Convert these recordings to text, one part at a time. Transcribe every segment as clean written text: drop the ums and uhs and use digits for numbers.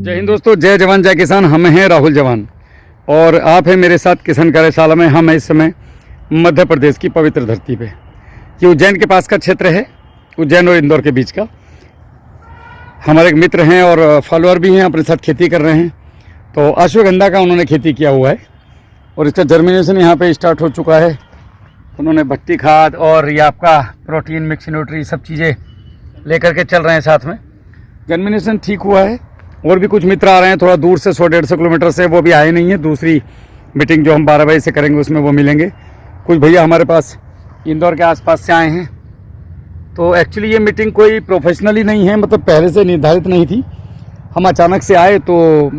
जय हिंद दोस्तों, जय जवान जय किसान। हम हैं राहुल जवान और आप हैं मेरे साथ किसान कार्यशाला में। हम हैं इस समय मध्य प्रदेश की पवित्र धरती पे। ये उज्जैन के पास का क्षेत्र है, उज्जैन और इंदौर के बीच का। हमारे एक मित्र हैं और फॉलोअर भी हैं, अपने साथ खेती कर रहे हैं। तो अश्वगंधा का उन्होंने खेती किया हुआ है और इसका जर्मिनेशन यहाँ पे स्टार्ट हो चुका है। उन्होंने भट्टी खाद और ये आपका प्रोटीन मिक्स न्यूट्री सब चीज़ें लेकर के चल रहे हैं साथ में। जर्मिनेशन ठीक हुआ है। और भी कुछ मित्र आ रहे हैं थोड़ा दूर से, 100-150 किलोमीटर से, वो भी आए नहीं हैं। दूसरी मीटिंग जो हम 12 बजे से करेंगे उसमें वो मिलेंगे। कुछ भैया हमारे पास इंदौर के आसपास से आए हैं। तो एक्चुअली ये मीटिंग कोई प्रोफेशनली नहीं है, मतलब पहले से निर्धारित नहीं थी। हम अचानक से आए तो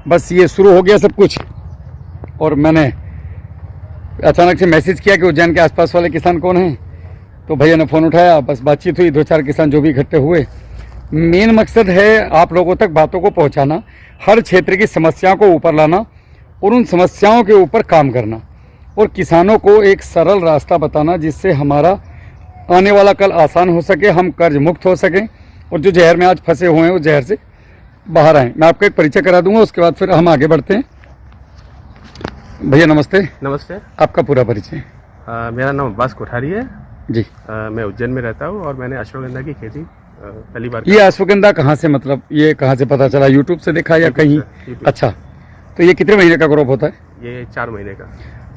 बस ये शुरू हो गया सब कुछ। और मैंने अचानक से मैसेज किया कि उज्जैन के आसपास वाले किसान कौन हैं, तो भैया ने फ़ोन उठाया। बस बातचीत हुई, 2-4 किसान जो भी इकट्ठे हुए। मेन मकसद है आप लोगों तक बातों को पहुंचाना, हर क्षेत्र की समस्याओं को ऊपर लाना और उन समस्याओं के ऊपर काम करना और किसानों को एक सरल रास्ता बताना जिससे हमारा आने वाला कल आसान हो सके, हम कर्ज मुक्त हो सकें और जो जहर में आज फंसे हुए हैं उस जहर से बाहर आएँ। मैं आपको एक परिचय करा दूंगा, उसके बाद फिर हम आगे बढ़ते हैं। भैया नमस्ते। नमस्ते। आपका पूरा परिचय। मेरा नाम अब्बास कोठारी है जी। मैं उज्जैन में रहता हूँ और मैंने अश्वगंधा की खेती पहली बार। ये अश्वगंधा कहाँ से, मतलब ये कहाँ से पता चला? यूट्यूब से देखा या कहीं? अच्छा, तो ये कितने महीने का क्रॉप होता है? ये 4 महीने का।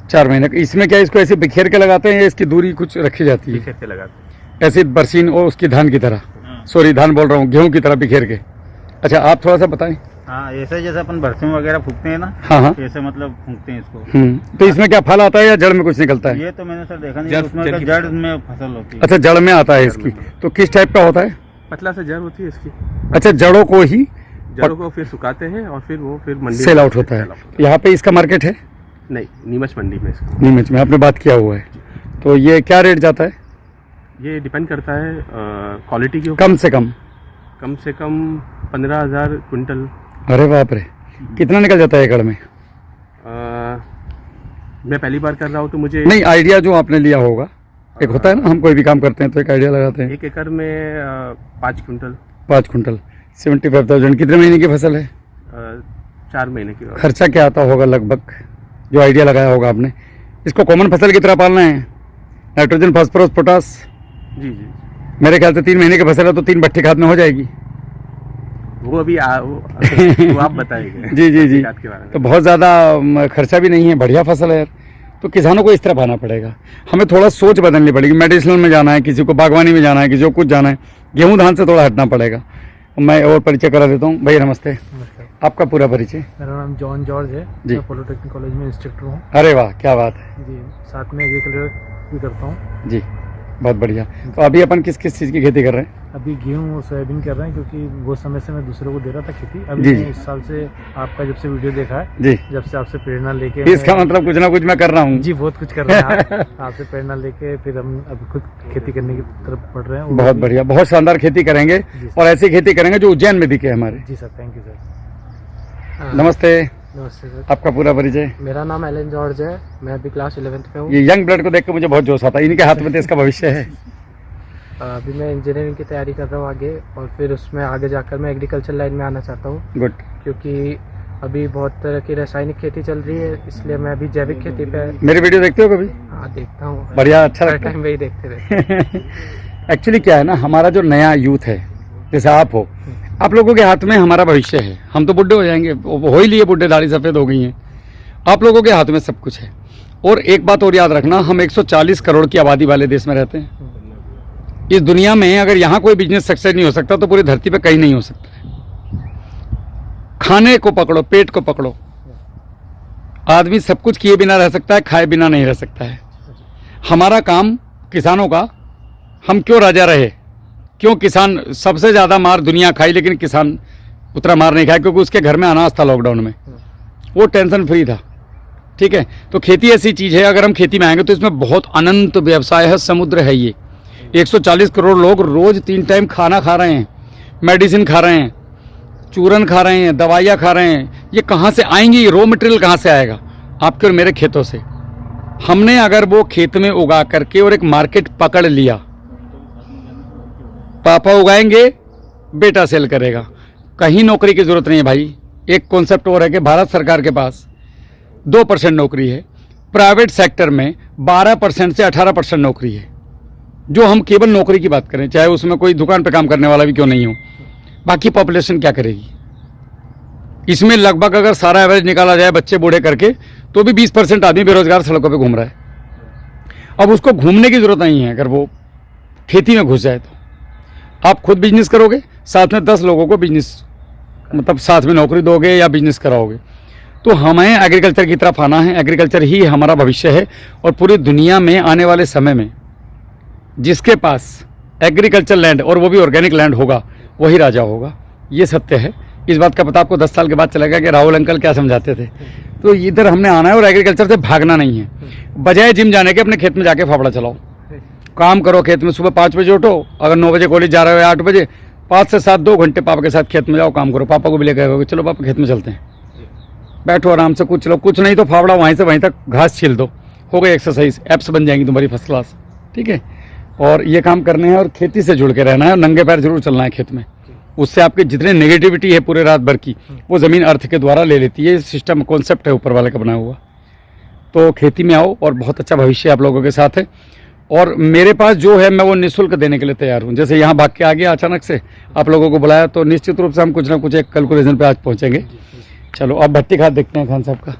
4 महीने का। इसमें क्या इसको ऐसे बिखेर के लगाते हैं या इसकी दूरी कुछ रखी जाती है? बिखेर के लगाते हैं, ऐसे बरसीन और उसकी धान की तरह, सॉरी धान बोल रहा हूँ, गेहूँ की तरह बिखेर के। अच्छा, आप थोड़ा सा बताएं। हाँ, ऐसे जैसे अपन बरसीन वगैरह फूकते हैं ना। हाँ, ऐसे मतलब फूकते हैं इसको। तो इसमें क्या फल आता है या जड़ में कुछ निकलता है? ये तो मैंने सर देखा नहीं, उसमें तो जड़ में फसल होती है। अच्छा, जड़ में आता है इसकी। तो किस टाइप का होता है? पतला सा जड़ होती है इसकी। अच्छा, जड़ों को ही, जड़ों को फिर सुखाते हैं और फिर वो फिर मंडी सेल आउट होता है। यहाँ पे इसका मार्केट है? नहीं, नीमच मंडी में इसका। नीमच में आपने बात किया हुआ है। तो ये क्या रेट जाता है? ये डिपेंड करता है क्वालिटी के ऊपर। कम से कम 15,000 क्विंटल। अरे बाप रे, कितना निकल जाता है एकड़ में? मैं पहली बार कर रहा हूँ तो मुझे नहीं, आइडिया जो आपने लिया होगा, एक होता है ना, हम कोई भी काम करते हैं तो एक आइडिया लगाते हैं। 1 एकड़ में 5 क्विंटल। 5 क्विंटल 75,000। कितने महीने की फसल है? 4 महीने की। खर्चा क्या आता होगा लगभग, जो आइडिया लगाया होगा आपने? इसको कॉमन फसल की तरह पालना है, नाइट्रोजन फास्फोरस पोटास। जी जी। मेरे ख्याल से 3 महीने की फसल है तो 3 भट्टी खाद में हो जाएगी। वो अभी वो आप बताएंगे। जी जी जी। के बारे में। तो बहुत ज़्यादा खर्चा भी नहीं है, बढ़िया फसल है यार। तो किसानों को इस तरह आना पड़ेगा, हमें थोड़ा सोच बदलनी पड़ेगी। मेडिसिनल में जाना है, किसी को बागवानी में जाना है, किसी को कुछ जाना है, गेहूं धान से थोड़ा हटना पड़ेगा। मैं और परिचय करा देता हूँ। भैया नमस्ते। नमस्कार। आपका पूरा परिचय। मेरा नाम जॉन जॉर्ज है जी। मैं पॉलिटेक्निक कॉलेज में इंस्ट्रक्टर हूँ। अरे वाह, क्या बात है जी, साथ में एग्रीकल्चर भी करता हूँ। जी, बहुत बढ़िया। तो अभी अपन किस किस चीज़ की खेती कर रहे हैं? अभी गेहूँ और सोयाबीन कर रहे हैं क्योंकि बहुत समय से मैं दूसरों को दे रहा था खेती। अभी जी, मैंने जी। इस साल से आपका जब से वीडियो देखा है, जी, जब से आपसे प्रेरणा लेके इसका मतलब कुछ ना कुछ मैं कर रहा हूँ। जी बहुत कुछ कर रहे हैं आप। आपसे प्रेरणा लेके फिर हम अभी खुद खेती करने की तरफ बढ़ रहे हैं। बहुत बढ़िया, बहुत शानदार खेती करेंगे और ऐसी खेती करेंगे जो उज्जैन में दिखे हमारे। जी सर, थैंक यू सर। नमस्ते। नमस्ते सर। आपका पूरा परिचय। मेरा नाम एलन जॉर्ज है, मैं अभी क्लास 11th में हूँ। ये यंग ब्लड को देख कर मुझे बहुत जोश आता है, इनके हाथ में देश का भविष्य है। अभी मैं इंजीनियरिंग की तैयारी कर रहा हूँ आगे, और फिर उसमें आगे जाकर मैं एग्रीकल्चर लाइन में आना चाहता हूँ। गुड। क्योंकि अभी बहुत तरह की रासायनिक खेती चल रही है, इसलिए मैं अभी जैविक खेती पे। मेरी वीडियो देखते हो कभी? हाँ, देखता हूँ। बढ़िया, अच्छा हर लगता टाइम वही देखते रहते। एक्चुअली क्या है ना, हमारा जो नया यूथ है, जैसे आप हो, आप लोगों के हाथ में हमारा भविष्य है। हम तो बुढ़े हो जाएंगे, हो ही लिए बुढ़े, दाढ़ी सफ़ेद हो गई हैं। आप लोगों के हाथ में सब कुछ है। और एक बात और याद रखना, हम 140 करोड़ की आबादी वाले देश में रहते हैं। इस दुनिया में अगर यहाँ कोई बिजनेस सक्सेस नहीं हो सकता तो पूरी धरती पे कहीं नहीं हो सकता है। खाने को पकड़ो, पेट को पकड़ो, आदमी सब कुछ किए बिना रह सकता है, खाए बिना नहीं रह सकता है। हमारा काम किसानों का, हम क्यों राजा रहे, क्यों किसान सबसे ज़्यादा मार दुनिया खाई लेकिन किसान उतना मार नहीं खाया, क्योंकि उसके घर में अनाज था लॉकडाउन में, वो टेंशन फ्री था। ठीक है, तो खेती ऐसी चीज़ है, अगर हम खेती में आएंगे तो इसमें बहुत अनंत व्यवसाय है, समुद्र है। ये 140 करोड़ लोग रोज़ 3 टाइम खाना खा रहे हैं, मेडिसिन खा रहे हैं, चूरन खा रहे हैं, दवाइयाँ खा रहे हैं। ये कहाँ से आएंगी? रॉ मटेरियल कहाँ से आएगा? आपके और मेरे खेतों से। हमने अगर वो खेत में उगा करके और एक मार्केट पकड़ लिया, पापा उगाएंगे, बेटा सेल करेगा, कहीं नौकरी की ज़रूरत नहीं है भाई। एक कॉन्सेप्ट और है कि भारत सरकार के पास 2% नौकरी है, प्राइवेट सेक्टर में 12% से 18% नौकरी है। जो हम केवल नौकरी की बात करें, चाहे उसमें कोई दुकान पे काम करने वाला भी क्यों नहीं हो, बाकी पॉपुलेशन क्या करेगी? इसमें लगभग अगर सारा एवरेज निकाला जाए बच्चे बूढ़े करके, तो भी 20% आदमी बेरोजगार सड़कों पे घूम रहा है। अब उसको घूमने की ज़रूरत नहीं है, अगर वो खेती में घुस जाए तो। आप खुद बिजनेस करोगे, साथ में 10 लोगों को बिजनेस, मतलब साथ में नौकरी दोगे या बिजनेस कराओगे। तो हमें एग्रीकल्चर की तरफ आना है, एग्रीकल्चर ही हमारा भविष्य है। और पूरी दुनिया में आने वाले समय में जिसके पास एग्रीकल्चर लैंड, और वो भी ऑर्गेनिक लैंड होगा, वही राजा होगा। ये सत्य है। इस बात का पता आपको 10 साल के बाद चलेगा कि राहुल अंकल क्या समझाते थे। तो इधर हमने आना है और एग्रीकल्चर से भागना नहीं है। बजाय जिम जाने के अपने खेत में जाके फावड़ा चलाओ, काम करो खेत में। सुबह 5 बजे उठो, अगर 9 बजे कॉलेज जा रहे हो 8 बजे, 5 से 7 2 घंटे पापा के साथ खेत में जाओ, काम करो। पापा को भी लेकर आओगे, चलो पापा खेत में चलते हैं, बैठो आराम से, कुछ लो, कुछ नहीं तो फावड़ा वहीं से वहीं तक घास छील दो, हो गई एक्सरसाइज। एप्स बन जाएंगी तुम्हारी फर्स्ट क्लास, ठीक है। और ये काम करने हैं और खेती से जुड़ के रहना है, और नंगे पैर जरूर चलना है खेत में। उससे आपके जितने नेगेटिविटी है पूरे रात भर की, वो ज़मीन अर्थ के द्वारा ले लेती है। सिस्टम कॉन्सेप्ट है ऊपर वाले का बना हुआ। तो खेती में आओ और बहुत अच्छा भविष्य आप लोगों के साथ है। और मेरे पास जो है मैं वो निःशुल्क देने के लिए तैयार हूँ। जैसे यहाँ भाग के आ गया अचानक से, आप लोगों को बुलाया, तो निश्चित रूप से हम कुछ ना कुछ एक कैलकुलेशन पे आज पहुँचेंगे। चलो अब भट्टी खाद देखते हैं खान साहब का।